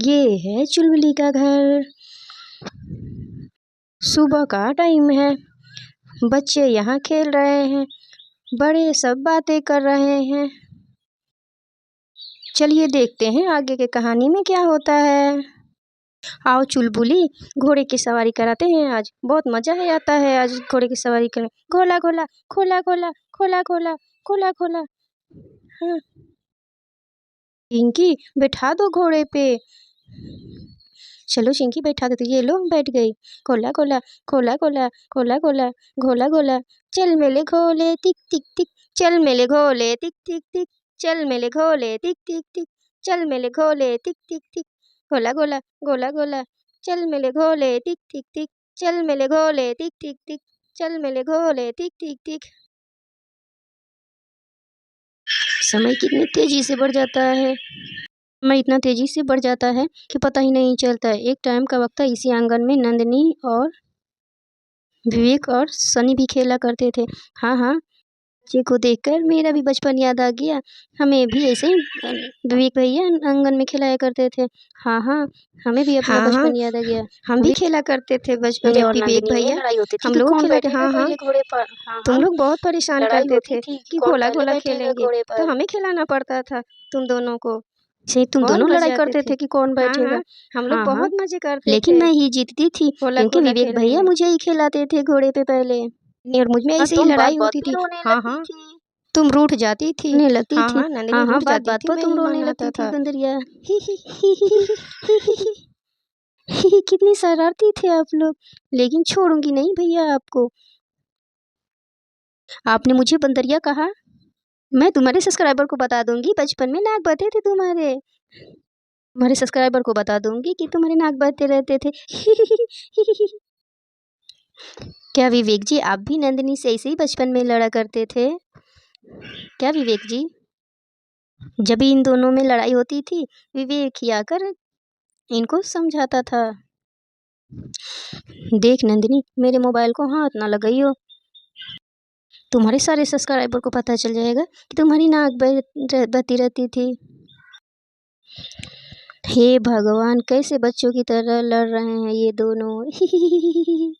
ये है चुलबुली का घर। सुबह का टाइम है, बच्चे यहाँ खेल रहे हैं, बड़े सब बातें कर रहे हैं। चलिए देखते हैं आगे के कहानी में क्या होता है। आओ चुलबुली, घोड़े की सवारी कराते हैं आज। बहुत मजा है आता है आज घोड़े की सवारी करने। खोला खोला खोला खोला खोला खोला खोला खोला। हाँ चिंकी, बैठा दो घोड़े पे। चलो चिंकी बैठा दो। तो ये लो बैठ गई। खोला खोला खोला खोला खोला खोला घोला घोला। चल मेले घोले टिक टिक टिक, चल मेले घोले टिक टिक टिक, चल मेले घोले टिक टिक टिक, चल मेले घोले टिक टिक टिक। घोला घोला घोला घोला, चल मेले घोले टिक टिक टिक, चल मेले घोले टिक टिक टिक, चल मेले घोले टिक टिक टिक। समय कितनी तेजी से बढ़ जाता है। समय इतना तेजी से बढ़ जाता है कि पता ही नहीं चलता। एक टाइम का वक्त था, इसी आंगन में नंदिनी और विवेक और सनी भी खेला करते थे। हाँ हाँ, बच्चे को देखकर मेरा भी बचपन याद आ गया। हमें भी ऐसे ही विवेक भैया आंगन में खिलाया करते थे। हाँ हाँ, हमें भी अपना बचपन याद आ गया। हम भी खेला करते थे बचपन में। और विवेक भैया लड़ाई होती थी हम कि लोग कौन खिलाते। बैठेगा हाँ हाँ, पहले घोड़े पर। हाँ तुम हाँ, लोग बहुत परेशान लड़ाई करते होती थे थी कि कौन घोला पहले घोला बैठेगा खेलेंगे, घोड़े तो पर। हमें खिलाना पड़ता था तुम दोनों को। से तुम बहुत दोनों मजे लड़ाई आते करते थे। थे कि कौन हाँ बैठेगा। हाँ, हम लोग हाँ हाँ, बहुत मजे करते लेकिन थे मैं ही जीतती थी घोला क्योंकि घोला विवेक खेलने भैया में। मुझे ही खिलाते थे घोड़े पे पहले। और मुझ में और ऐसे ही तुम बात लड़ाई बात होती पे थी। रोने हाँ लगती हाँ, थी। तुम रूठ जाती थी। रोने लगती हाँ थी। हाँ, नंदिनी हाँ हाँ, रूठ बात जाती बात थी, पर मैं तुम ही रोने मनाता लगती थी था। बंदरिया। ही ही ही ही ही ही ही ही ही। कितनी शरारती थे आप लोग। लेकिन छोड़ूंगी नहीं भैया आपको। आपने मुझे बंदरिया कहा। मैं तुम्हारे सब्सक्राइबर को बता दूंगी बचपन में नाक बते थे तुम्हारे। तुम्हारे सब्सक्राइबर को बता दूंगी कि तुम्हारे नाक बहते रहते थे। क्या विवेक जी, आप भी नंदिनी से ऐसे ही बचपन में लड़ा करते थे क्या विवेक जी? जब भी इन दोनों में लड़ाई होती थी, विवेक ही आकर इनको समझाता था। देख नंदिनी, मेरे मोबाइल को हाथ ना लगाइयो। तुम्हारे सारे सब्सक्राइबर को पता चल जाएगा कि तुम्हारी नाक बहती रहती थी। हे भगवान, कैसे बच्चों की तरह लड़ रहे हैं ये दोनों।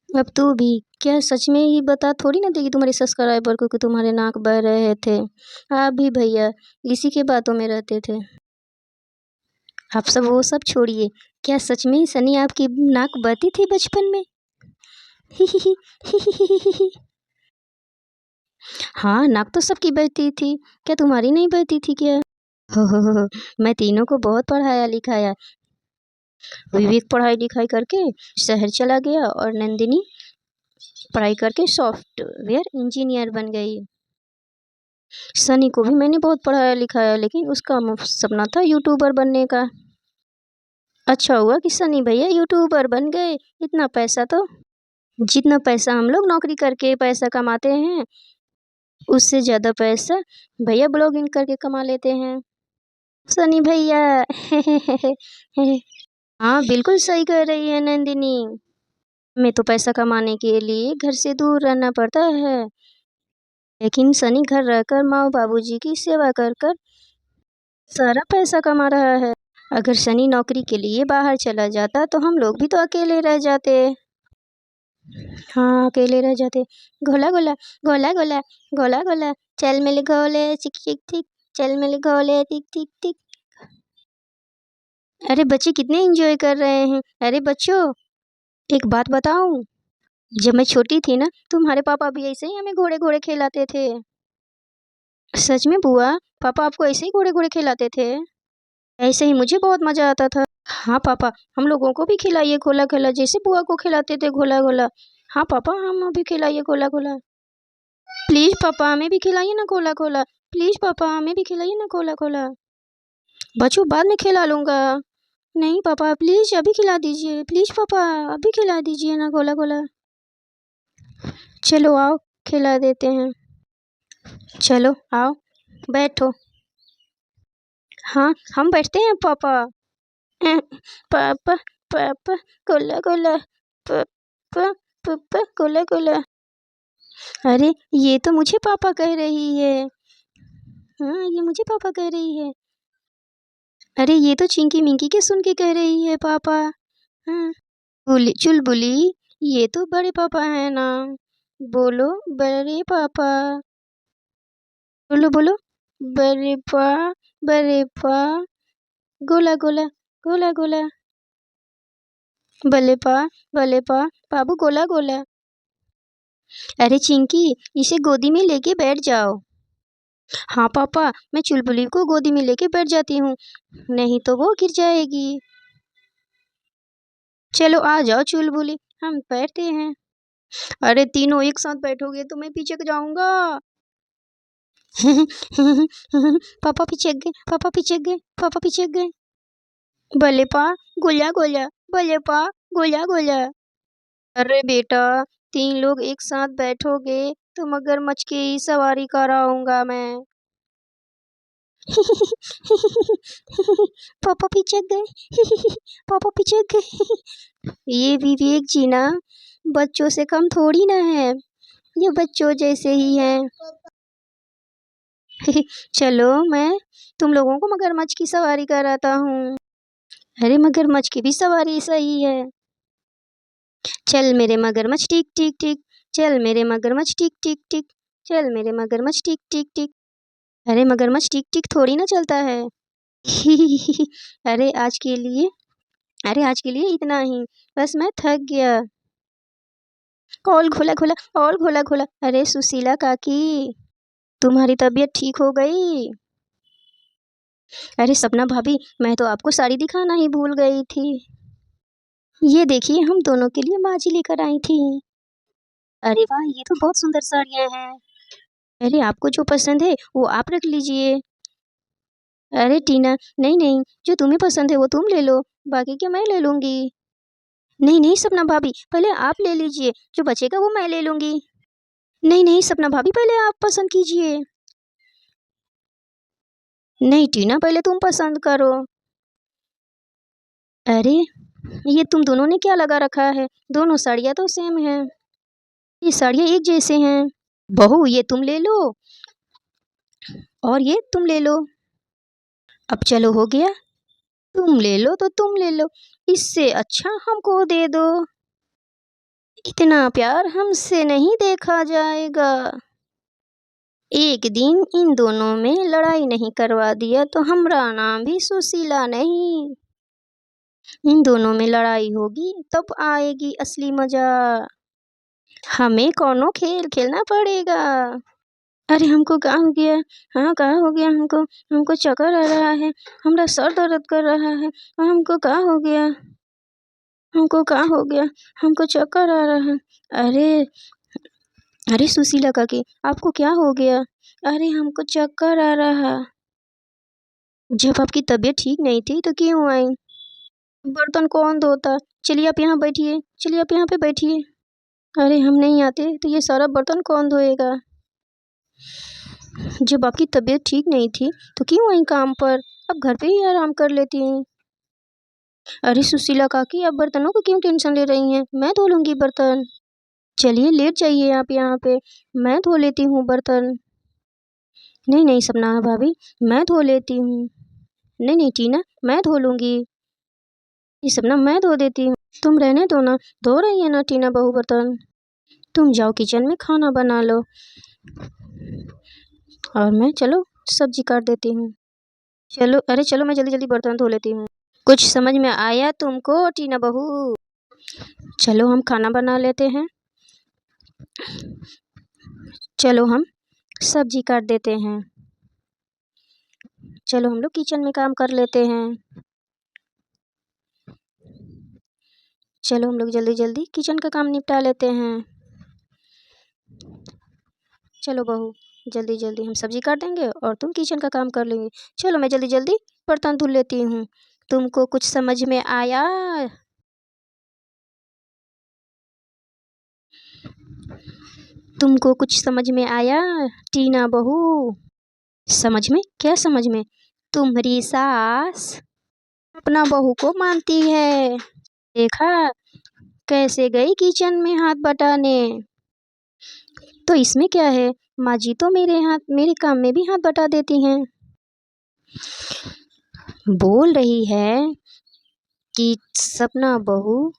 अब तू भी क्या सच में ही बता थोड़ी ना देगी तुम्हारे सब्सक्राइबर को कि तुम्हारे नाक बह रहे थे। आप भी भैया इसी के बातों में रहते थे। आप सब वो सब छोड़िए, क्या सच में ही सनी आपकी नाक बहती थी बचपन में? हाँ, नाक तो सबकी बहती थी, क्या तुम्हारी नहीं बहती थी क्या? हो, मैं तीनों को बहुत पढ़ाया लिखाया। विवेक पढ़ाई लिखाई करके शहर चला गया और नंदिनी पढ़ाई करके सॉफ्टवेयर इंजीनियर बन गई। सनी को भी मैंने बहुत पढ़ाया लिखाया, लेकिन उसका सपना था यूट्यूबर बनने का। अच्छा हुआ कि सनी भैया यूट्यूबर बन गए। इतना पैसा तो, जितना पैसा हम लोग नौकरी करके पैसा कमाते हैं, उससे ज़्यादा पैसा भैया ब्लॉगिंग करके कमा लेते हैं। सनी भैया। हाँ बिल्कुल सही कह रही है नंदिनी। मैं तो पैसा कमाने के लिए घर से दूर रहना पड़ता है, लेकिन सनी घर रहकर माँ बाबूजी की सेवा कर कर सारा पैसा कमा रहा है। अगर सनी नौकरी के लिए बाहर चला जाता तो हम लोग भी तो अकेले रह जाते। हाँ अकेले रह जाते। घोला घोला घोला घोला घोला घोला, चल मेले घोले चिक चिक टिक, चल मेले घोले टिक टिक टिक। अरे बच्चे कितने एंजॉय कर रहे हैं। अरे बच्चों, एक बात बताऊं, जब मैं छोटी थी ना, तुम्हारे पापा भी ऐसे ही हमें घोड़े घोड़े खिलाते थे। सच में बुआ, पापा आपको ऐसे ही घोड़े घोड़े खिलाते थे? ऐसे ही मुझे बहुत मजा आता था। हाँ पापा, हम लोगों को भी खिलाइए घोला घोला, जैसे बुआ को खिलाते थे घोला घोला। हाँ पापा, हम भी खिलाइए घोला घोला। प्लीज पापा, हमें भी खिलाइए ना घोला घोला। प्लीज पापा, हमें भी खिलाइए ना घोला घोला। बच्चों बाद में खिला लूंगा। नहीं पापा, प्लीज अभी खिला दीजिए। प्लीज पापा, अभी खिला दीजिए ना घोला घोला। चलो आओ, खिला देते हैं। चलो आओ, बैठो। हाँ हम बैठते हैं पापा। पापा पापा, गोला गोला, पापा पापा, गोला गोला। अरे ये तो मुझे पापा कह रही है। हाँ ये मुझे पापा कह रही है। अरे ये तो चिंकी मिंकी के सुन के कह रही है पापा। हाँ, चुलबुली, ये तो बड़े पापा है ना। बोलो बड़े पापा, बोलो बोलो, बड़े पा, बड़े पा, गोला गोला, गोला गोला, भले पा, बाबू गोला गोला। अरे चिंकी, इसे गोदी में लेके बैठ जाओ। हाँ पापा, मैं चुलबुली को गोदी में लेके बैठ जाती हूँ, नहीं तो वो गिर जाएगी। चलो आ जाओ चुलबुली, हम बैठते हैं। अरे तीनों एक साथ बैठोगे तो मैं पीछे जाऊंगा। पापा पीछे गए, पापा पीछे गए, पापा पीछे गए। भले पा, गोला गोला, भले पा, गोला गोला। अरे बेटा, तीन लोग एक साथ बैठोगे तो मगरमच्छ की सवारी कराऊंगा मैं। पापा पीछे गए, पापा पीछे गए। ये विवेक जी ना बच्चों से कम थोड़ी ना है, ये बच्चों जैसे ही हैं। चलो मैं तुम लोगों को मगरमच्छ की सवारी कराता हूँ। अरे मगरमच्छ की भी सवारी सही है। चल मेरे मगरमच्छ टिक टिक टिक, चल मेरे मगरमच्छ टिक टिक टिक, चल मेरे मगरमच्छ टिक टिक टिक। अरे मगरमच्छ टिक टिक थोड़ी ना चलता है। अरे आज के लिए, अरे आज के लिए इतना ही, बस मैं थक गया। और घोला घोला, और घोला घोला। अरे सुशीला काकी, तुम्हारी तबीयत ठीक हो गई? अरे सपना भाभी, मैं तो आपको साड़ी दिखाना ही भूल गई थी। ये देखिए हम दोनों के लिए माँ जी लेकर आई थी। अरे वाह, ये तो बहुत सुंदर साड़ियाँ हैं। अरे आपको जो पसंद है वो आप रख लीजिए। अरे टीना, नहीं नहीं, जो तुम्हें पसंद है वो तुम ले लो, बाकी क्या मैं ले लूंगी। नहीं नहीं सपना भाभी, पहले आप ले लीजिए, जो बचेगा वो मैं ले लूंगी। नहीं नहीं सपना भाभी, पहले आप पसंद कीजिए। नहीं टीना, पहले तुम पसंद करो। अरे ये तुम दोनों ने क्या लगा रखा है, दोनों साड़ियाँ तो सेम है, ये साड़ियाँ एक जैसे हैं। बहू ये तुम ले लो, और ये तुम ले लो। अब चलो हो गया, तुम ले लो तो तुम ले लो, इससे अच्छा हमको दे दो। इतना प्यार हमसे नहीं देखा जाएगा। एक दिन इन दोनों में लड़ाई नहीं करवा दिया तो हमारा नाम भी सुशीला नहीं। इन दोनों में लड़ाई होगी तब आएगी असली मजा। हमें कौनो खेल खेलना पड़ेगा। अरे हमको क्या हो गया, हाँ क्या हो गया हमको, हमको चक्कर आ रहा है, हमारा सर दर्द कर रहा है, हमको क्या हो गया, हमको क्या हो गया, हमको चक्कर आ रहा है। अरे अरे सुशीला काकी, आपको क्या हो गया? अरे हमको चक्कर आ रहा। जब आपकी तबीयत ठीक नहीं थी तो क्यों आई? बर्तन कौन धोता? चलिए आप यहाँ बैठिए, चलिए आप यहाँ पे बैठिए। अरे हम नहीं आते तो ये सारा बर्तन कौन धोएगा? जब आपकी तबीयत ठीक नहीं थी तो क्यों आई काम पर? अब घर पे ही आराम कर लेती हैं। अरे सुशीला काकी, आप बर्तनों को क्यों टेंशन ले रही हैं? मैं धो लूंगी बर्तन। चलिए लेट जाइए आप यहाँ पे, मैं धो लेती हूँ बर्तन। नहीं नहीं सपना भाभी, मैं धो लेती हूँ। नहीं नहीं टीना, मैं धो लूंगी। ये सपना मैं धो देती हूँ, तुम रहने दो ना। धो रही है ना टीना बहू बर्तन, तुम जाओ किचन में खाना बना लो, और मैं चलो सब्जी काट देती हूँ। चलो, अरे चलो मैं जल्दी जल्दी बर्तन धो लेती हूँ। कुछ समझ में आया तुमको टीना बहू? चलो हम खाना बना लेते हैं, चलो हम सब्जी काट देते हैं, चलो हम लोग किचन में काम कर लेते हैं। चलो हम लोग जल्दी जल्दी किचन का काम निपटा लेते हैं। चलो बहू, जल्दी जल्दी हम सब्जी काट देंगे और तुम किचन का काम कर लेंगे। चलो मैं जल्दी जल्दी बर्तन धुल लेती हूँ। तुमको कुछ समझ में आया? तुमको कुछ समझ में आया टीना बहू? समझ में? क्या समझ में? तुम्हारी सास अपना बहू को मानती है, देखा कैसे गई किचन में हाथ बटाने। तो इसमें क्या है, माँ जी तो मेरे काम में भी हाथ बटा देती हैं। बोल रही है कि सपना बहू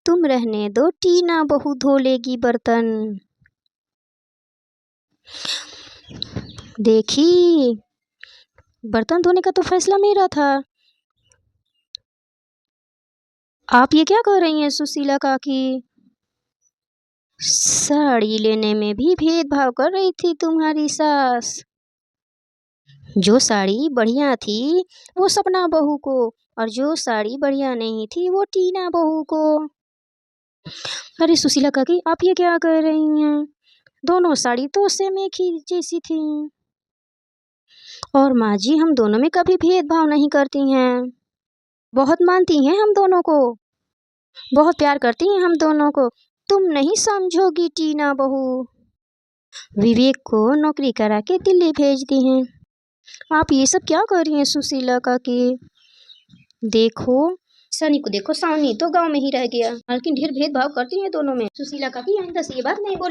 तुम रहने दो, टीना बहू धो लेगी बर्तन। देखी, बर्तन धोने का तो फैसला मेरा था। आप ये क्या कह रही हैं सुशीला काकी? साड़ी लेने में भी भेदभाव कर रही थी तुम्हारी सास। जो साड़ी बढ़िया थी वो सपना बहू को, और जो साड़ी बढ़िया नहीं थी वो टीना बहू को। अरे सुशीला काकी, आप ये क्या कह रही हैं? दोनों साड़ी तो सेम एक ही जैसी थी। और माँ जी, हम दोनों में कभी भेदभाव नहीं करती हैं, बहुत मानती हैं हम दोनों को, बहुत प्यार करती हैं हम दोनों को। तुम नहीं समझोगी टीना बहू। विवेक को नौकरी करा के दिल्ली भेज दी हैं। आप ये सब क्या कर रही हैं सुशीला काकी? देखो सनी को, देखो सानी तो गांव में ही रह गया, लेकिन ढेर भेदभाव करती हैं दोनों में। सुशीला काकी आइंदा से ये बात नहीं बोल